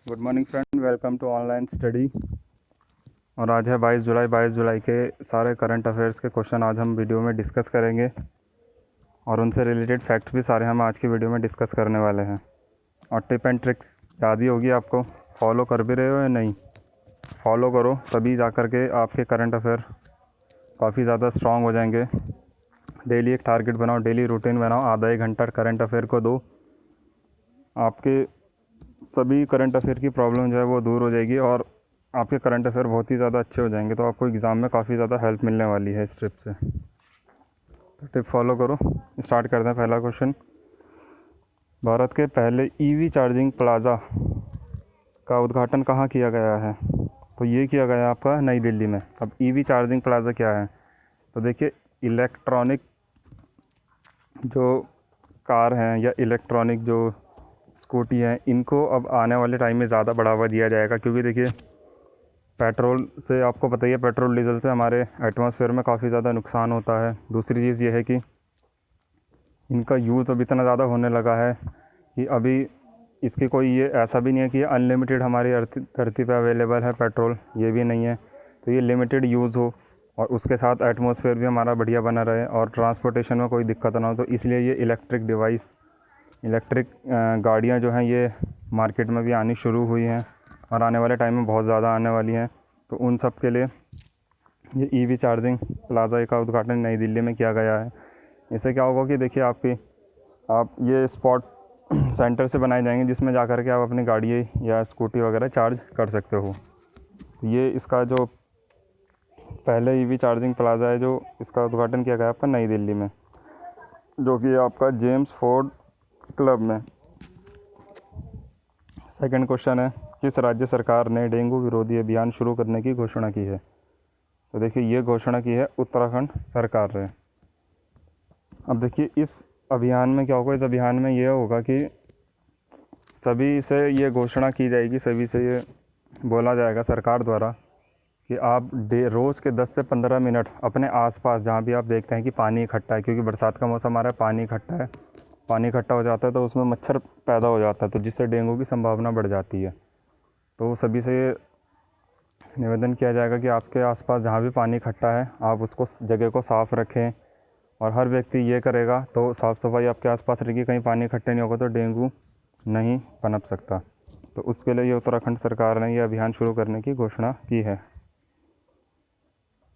Good morning friend, welcome to online study. और आज है 22 जुलाई के सारे करंट अफेयर्स के क्वेश्चन आज हम वीडियो में डिस्कस करेंगे और उनसे रिलेटेड फैक्ट्स भी सारे हम आज की वीडियो में डिस्कस करने वाले हैं। और टिप एंड ट्रिक्स याद ही होगी आपको, फॉलो कर भी रहे हो या नहीं? फॉलो करो तभी जा कर के आपके करंट अफेयर काफ़ी ज़्यादा स्ट्रॉन्ग हो जाएंगे। डेली एक टारगेट बनाओ, डेली रूटीन बनाओ, आधा एक घंटा करंट अफेयर को दो, आपके सभी करंट अफेयर की प्रॉब्लम जो है वो दूर हो जाएगी और आपके करंट अफेयर बहुत ही ज़्यादा अच्छे हो जाएंगे। तो आपको एग्ज़ाम में काफ़ी ज़्यादा हेल्प मिलने वाली है इस ट्रिप से। तो टिप फॉलो करो। स्टार्ट करते हैं। पहला क्वेश्चन, भारत के पहले ईवी चार्जिंग प्लाज़ा का उद्घाटन कहाँ किया गया है? तो ये किया गया आपका नई दिल्ली में। अब ईवी चार्जिंग प्लाज़ा क्या है? तो देखिए, इलेक्ट्रॉनिक जो कार हैं या इलेक्ट्रॉनिक जो स्कूटी हैं, इनको अब आने वाले टाइम में ज़्यादा बढ़ावा दिया जाएगा, क्योंकि देखिए पेट्रोल से आपको पता ही है, पेट्रोल डीजल से हमारे एटमॉस्फेयर में काफ़ी ज़्यादा नुकसान होता है। दूसरी चीज़ ये है कि इनका यूज़ अब इतना ज़्यादा होने लगा है कि अभी इसकी कोई ये ऐसा भी नहीं है कि ये अनलिमिटेड हमारी धरती पे अवेलेबल है पेट्रोल, ये भी नहीं है। तो ये लिमिटेड यूज़ हो और उसके साथ एटमॉस्फेयर भी हमारा बढ़िया बना रहे और ट्रांसपोर्टेशन में कोई दिक्कत ना हो। तो इसलिए ये इलेक्ट्रिक गाड़ियाँ जो हैं ये मार्केट में भी आनी शुरू हुई हैं और आने वाले टाइम में बहुत ज़्यादा आने वाली हैं। तो उन सब के लिए ये ईवी चार्जिंग प्लाज़ा का उद्घाटन नई दिल्ली में किया गया है। इससे क्या होगा कि देखिए आप ये स्पॉट सेंटर से बनाए जाएंगे जिसमें जा कर के आप अपनी गाड़ी या स्कूटी वगैरह चार्ज कर सकते हो। ये इसका जो पहले ईवी चार्जिंग प्लाज़ा है जो इसका उद्घाटन किया गया आपका नई दिल्ली में, जो कि आपका जेम्स फोर्ड क्लब में। सेकंड क्वेश्चन है, किस राज्य सरकार ने डेंगू विरोधी अभियान शुरू करने की घोषणा की है? तो देखिए, ये घोषणा की है उत्तराखंड सरकार ने। अब देखिए, इस अभियान में क्या होगा, इस अभियान में ये होगा कि सभी से ये घोषणा की जाएगी, सभी से ये बोला जाएगा सरकार द्वारा कि आप रोज़ के 10 से 15 मिनट अपने आसपास जहाँ भी आप देखते हैं कि पानी इकट्ठा है, क्योंकि बरसात का मौसम आ रहा है, पानी इकट्ठा हो जाता है तो उसमें मच्छर पैदा हो जाता है, तो जिससे डेंगू की संभावना बढ़ जाती है। तो सभी से ये निवेदन किया जाएगा कि आपके आसपास जहाँ भी पानी इकट्ठा है आप उसको जगह को साफ़ रखें और हर व्यक्ति ये करेगा तो साफ़ सफाई आपके आसपास रहेगी, कहीं पानी इकट्ठे नहीं होगा तो डेंगू नहीं पनप सकता। तो उसके लिए ये उत्तराखंड सरकार ने ये अभियान शुरू करने की घोषणा की है।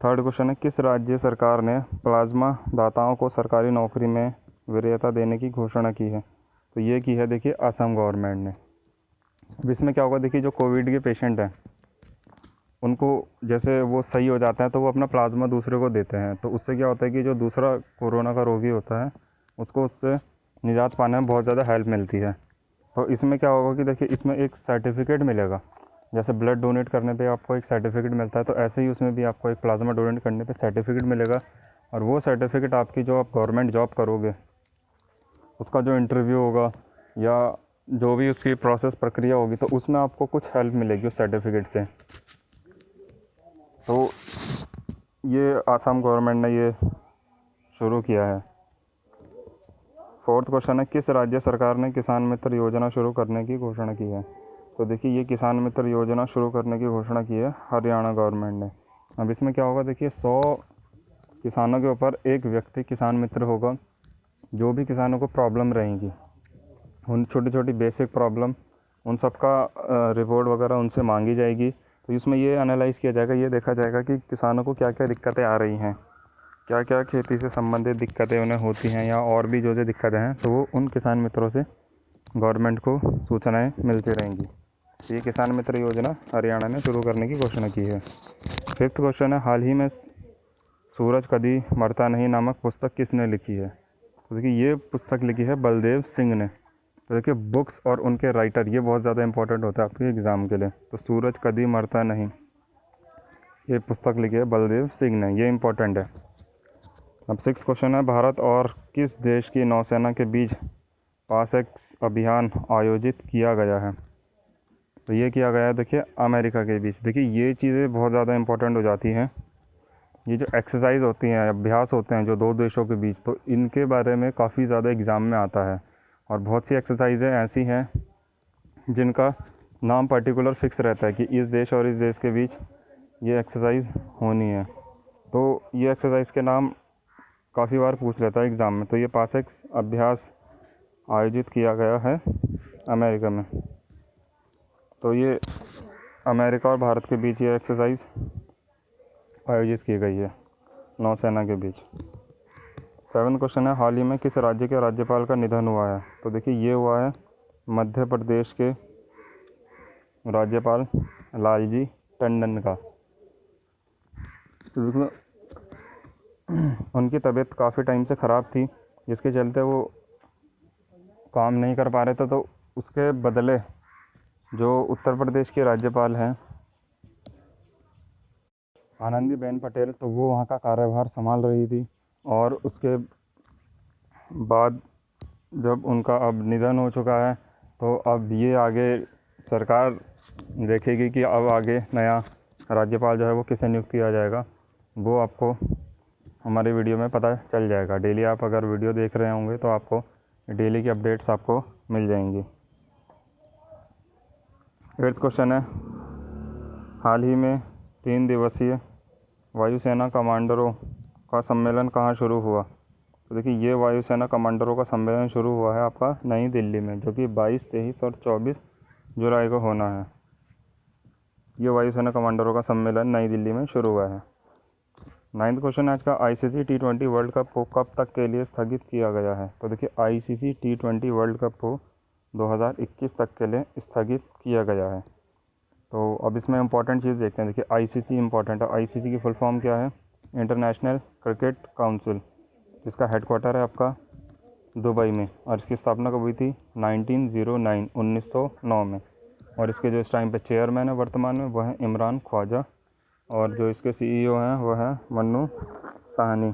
थर्ड क्वेश्चन है, किस राज्य सरकार ने प्लाज्मा दाताओं को सरकारी नौकरी में वरीयता देने की घोषणा की है? तो ये की है देखिए असम गवर्नमेंट ने। अब इसमें क्या होगा, देखिए जो कोविड के पेशेंट हैं उनको जैसे वो सही हो जाते हैं तो वो अपना प्लाज्मा दूसरे को देते हैं, तो उससे क्या होता है कि जो दूसरा कोरोना का रोगी होता है उसको उससे निजात पाने में बहुत ज़्यादा हेल्प मिलती है। तो इसमें क्या होगा कि देखिए इसमें एक सर्टिफिकेट मिलेगा, जैसे ब्लड डोनेट करने पे आपको एक सर्टिफिकेट मिलता है, तो ऐसे ही उसमें भी आपको एक प्लाज्मा डोनेट करने पे सर्टिफिकेट मिलेगा। और वो सर्टिफिकेट आपकी जो आप गवर्नमेंट जॉब करोगे उसका जो इंटरव्यू होगा या जो भी उसकी प्रोसेस प्रक्रिया होगी तो उसमें आपको कुछ हेल्प मिलेगी उस सर्टिफिकेट से। तो ये आसाम गवर्नमेंट ने ये शुरू किया है। फोर्थ क्वेश्चन है, किस राज्य सरकार ने किसान मित्र योजना शुरू करने की घोषणा की है? तो देखिए, ये किसान मित्र योजना शुरू करने की घोषणा की है हरियाणा गवर्नमेंट ने। अब इसमें क्या होगा, देखिए 100 किसानों के ऊपर एक व्यक्ति किसान मित्र होगा। जो भी किसानों को प्रॉब्लम रहेंगी, उन छोटी छोटी बेसिक प्रॉब्लम, उन सब का रिपोर्ट वगैरह उनसे मांगी जाएगी। तो इसमें ये एनालाइज़ किया जाएगा, ये देखा जाएगा कि किसानों को क्या क्या दिक्कतें आ रही हैं, क्या क्या खेती से संबंधित दिक्कतें उन्हें होती हैं या और भी जो जो दिक्कतें हैं, तो वो उन किसान मित्रों से गवर्नमेंट को सूचनाएं मिलती रहेंगी। ये किसान मित्र योजना हरियाणा ने शुरू करने की घोषणा की है। फिफ्थ क्वेश्चन है, हाल ही में सूरज कभी मरता नहीं नामक पुस्तक किसने लिखी है? तो देखिए, ये पुस्तक लिखी है बलदेव सिंह ने। तो देखिए, बुक्स और उनके राइटर ये बहुत ज़्यादा इंपॉर्टेंट होता है आपके एग्ज़ाम के लिए। तो सूरज कभी मरता नहीं, ये पुस्तक लिखी है बलदेव सिंह ने, ये इंपॉर्टेंट है। अब सिक्स क्वेश्चन है, भारत और किस देश की नौसेना के बीच पासेक्स अभियान आयोजित किया गया है? तो ये किया गया है देखिए अमेरिका के बीच। देखिए, ये चीज़ें बहुत ज़्यादा इंपॉर्टेंट हो जाती हैं। ये जो एक्सरसाइज होती हैं, अभ्यास होते हैं जो दो देशों के बीच, तो इनके बारे में काफ़ी ज़्यादा एग्ज़ाम में आता है। और बहुत सी एक्सरसाइजें ऐसी हैं जिनका नाम पर्टिकुलर फिक्स रहता है कि इस देश और इस देश के बीच ये एक्सरसाइज होनी है। तो ये एक्सरसाइज के नाम काफ़ी बार पूछ लेता है एग्ज़ाम में। तो ये पासेक्स अभ्यास आयोजित किया गया है अमेरिका में। तो ये अमेरिका और भारत के बीच ये एक्सरसाइज आयोजित की गई है नौसेना के बीच। 7 क्वेश्चन है, हाल ही में किस राज्य के राज्यपाल का निधन हुआ है? तो देखिए ये हुआ है मध्य प्रदेश के राज्यपाल लालजी टंडन का। तो देखो उनकी तबीयत काफ़ी टाइम से ख़राब थी, जिसके चलते वो काम नहीं कर पा रहे थे। तो उसके बदले जो उत्तर प्रदेश के राज्यपाल हैं आनंदीबेन पटेल, तो वो वहाँ का कार्यभार संभाल रही थी। और उसके बाद जब उनका अब निधन हो चुका है, तो अब ये आगे सरकार देखेगी कि अब आगे नया राज्यपाल जो है वो किसे नियुक्त किया जाएगा। वो आपको हमारे वीडियो में पता चल जाएगा। डेली आप अगर वीडियो देख रहे होंगे तो आपको डेली की अपडेट्स आपको मिल जाएंगी। 8th क्वेश्चन है, हाल ही में 3 दिवसीय वायुसेना कमांडरों का सम्मेलन कहाँ शुरू हुआ? तो देखिए ये वायुसेना कमांडरों का सम्मेलन शुरू हुआ है आपका नई दिल्ली में, जो कि 22, 23 और 24 जुलाई को होना है। ये वायुसेना कमांडरों का सम्मेलन नई दिल्ली में शुरू हुआ है। 9th क्वेश्चन आज का, ICC T20 वर्ल्ड कप को कब तक के लिए स्थगित किया गया है? तो देखिए ICC T20 वर्ल्ड कप को 2021 तक के लिए स्थगित किया गया है। तो अब इसमें इंपॉर्टेंट चीज़ देखते हैं। देखिए ICC इंपॉर्टेंट है। ICC की फुल फॉर्म क्या है? इंटरनेशनल क्रिकेट काउंसिल, जिसका हेडक्वार्टर है आपका दुबई में। और इसकी स्थापना कब हुई थी? 1909 में। और इसके जो इस टाइम पे चेयरमैन है वर्तमान में, वह है इमरान ख्वाजा। और जो इसके CEO हैं वह है मन्नू साहनी।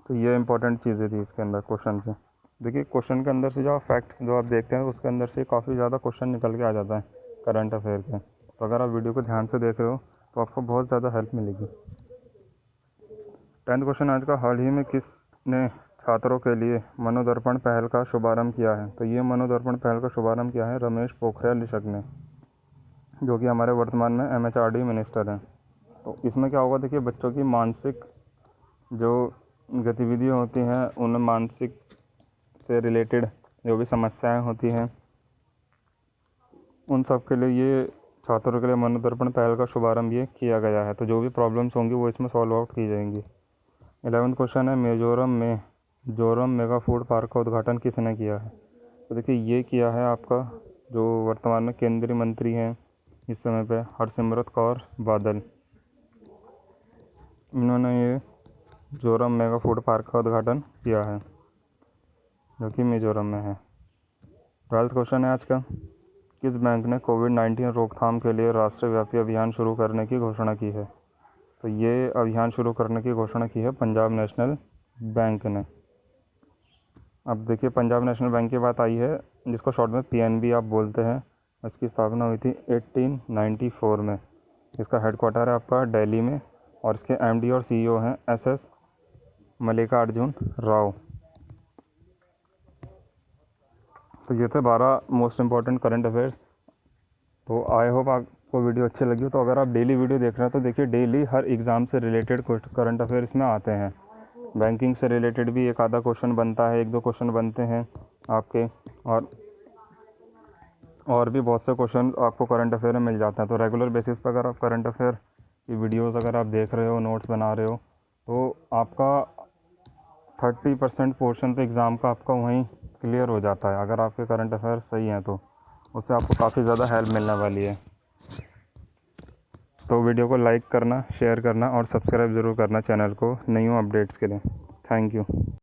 तो ये इंपॉर्टेंट चीज़ें थी इसके अंदर क्वेश्चन से। देखिए क्वेश्चन के अंदर से जो फैक्ट्स जो आप देखते हैं उसके अंदर से काफ़ी ज़्यादा क्वेश्चन निकल के आ जाता है करंट अफेयर के। तो अगर आप वीडियो को ध्यान से देख रहे हो तो आपको बहुत ज़्यादा हेल्प मिलेगी। 10th क्वेश्चन आज का, हाल ही में किसने छात्रों के लिए मनोदर्पण पहल का शुभारंभ किया है? तो ये मनोदर्पण पहल का शुभारंभ किया है रमेश पोखरियाल निशंक ने, जो कि हमारे वर्तमान में MHRD मिनिस्टर हैं। तो इसमें क्या होगा? देखिए बच्चों की मानसिक जो गतिविधियाँ होती हैं, उनमें मानसिक से रिलेटेड जो भी समस्याएं होती हैं, उन सब के लिए ये छात्रों के लिए मनोदर्पण पहल का शुभारंभ ये किया गया है। तो जो भी प्रॉब्लम्स होंगी वो इसमें सॉल्व आउट की जाएंगी। 11th क्वेश्चन है, मिजोरम में जोरम मेगा फूड पार्क का उद्घाटन किसने किया है? तो देखिए ये किया है आपका जो वर्तमान में केंद्रीय मंत्री हैं इस समय पे, हरसिमरत कौर बादल। इन्होंने ये जोरम मेगा फूड पार्क का उद्घाटन किया है, जो कि मिजोरम में है। 12th क्वेश्चन है आज का, किस बैंक ने कोविड-19 रोकथाम के लिए राष्ट्रव्यापी अभियान शुरू करने की घोषणा की है? तो ये अभियान शुरू करने की घोषणा की है पंजाब नेशनल बैंक ने। अब देखिए पंजाब नेशनल बैंक की बात आई है, जिसको शॉर्ट में PNB आप बोलते हैं। इसकी स्थापना हुई थी 1894 में। इसका हेडक्वार्टर है आपका दिल्ली में। और इसके MD और CEO हैं SS मल्लिकार्जुन राव। तो ये थे 12 मोस्ट इम्पॉर्टेंट करंट अफेयर्स। तो आई होप आपको वीडियो अच्छी लगी हो। तो अगर आप डेली वीडियो देख रहे हैं तो देखिए डेली हर एग्ज़ाम से रिलेटेड करंट अफेयर्स में आते हैं। बैंकिंग से रिलेटेड भी एक आधा क्वेश्चन बनता है, 1-2 क्वेश्चन बनते हैं आपके। और भी बहुत से क्वेश्चन आपको करंट अफेयर में मिल जाते हैं। तो रेगुलर बेसिस पर अगर आप करंट अफेयर की वीडियोस अगर आप देख रहे हो, नोट्स बना रहे हो, तो आपका 30% पोर्शन तो एग्ज़ाम का आपका वहीं क्लियर हो जाता है। अगर आपके करंट अफेयर सही हैं तो उससे आपको काफ़ी ज़्यादा हेल्प मिलने वाली है। तो वीडियो को लाइक करना, शेयर करना और सब्सक्राइब ज़रूर करना चैनल को न्यू अपडेट्स के लिए। Thank you.